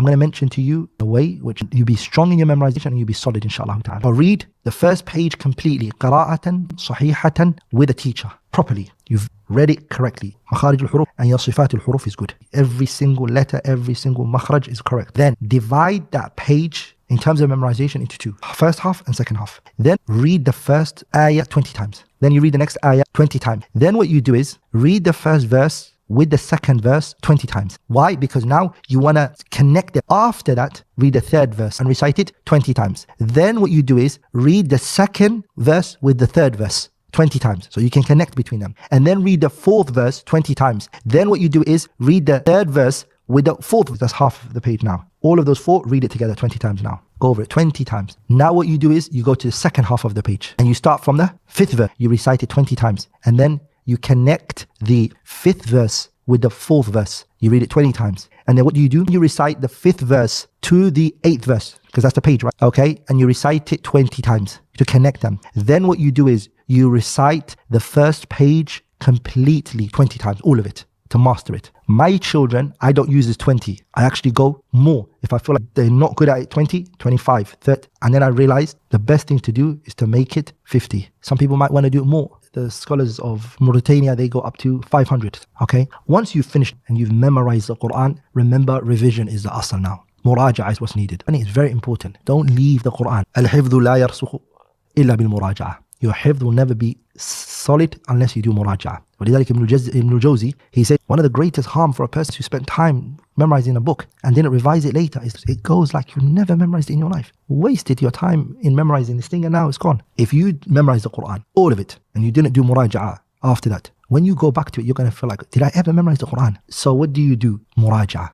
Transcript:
I'm going to mention to you a way which you'll be strong in your memorization and you'll be solid inshallah ta'ala. I'll read the first page completely, qira'atan sahihatan, with a teacher, properly. You've read it correctly. Makharij al-huruf and your sifat al-huruf is good. Every single letter, every single makhraj is correct. Then divide that page in terms of memorization into two. First half and second half. Then read the first ayah 20 times. Then you read the next ayah 20 times. Then what you do is read the first verse with the second verse 20 times. Why? Because now you want to connect it. After that, read the third verse and recite it 20 times. Then what you do is read the second verse with the third verse 20 times. So you can connect between them. And then read the fourth verse 20 times. Then what you do is read the third verse with the fourth verse. That's half of the page now. All of those four, read it together 20 times now. Go over it 20 times. Now what you do is you go to the second half of the page and you start from the fifth verse. You recite it 20 times. And then you connect the fifth verse with the fourth verse. You read it 20 times. And then what do? You recite the fifth verse to the eighth verse, because that's the page, right? Okay. And you recite it 20 times to connect them. Then what you do is you recite the first page completely 20 times, all of it, to master it. My children, I don't use this 20. I actually go more. If I feel like they're not good at it, 20, 25, 30. And then I realized the best thing to do is to make it 50. Some people might want to do it more. The scholars of Mauritania, they go up to 500. Okay. Once you've finished and you've memorized the Qur'an, remember revision is the asl now. Muraja'a is what's needed. And it's very important. Don't leave the Qur'an. Al-hifdhu la yarsukhu illa bil muraja'a. Your hifdh will never be solid unless you do muraja'a. ولذلك Ibn al-Jawzi, he said, one of the greatest harm for a person who spent time memorizing a book and didn't revise it later is it goes like you never memorized it in your life. Wasted your time in memorizing this thing and now it's gone. If you memorize the Qur'an, all of it, and you didn't do muraja'a after that, when you go back to it, you're going to feel like, did I ever memorize the Qur'an? So what do? Muraja'a.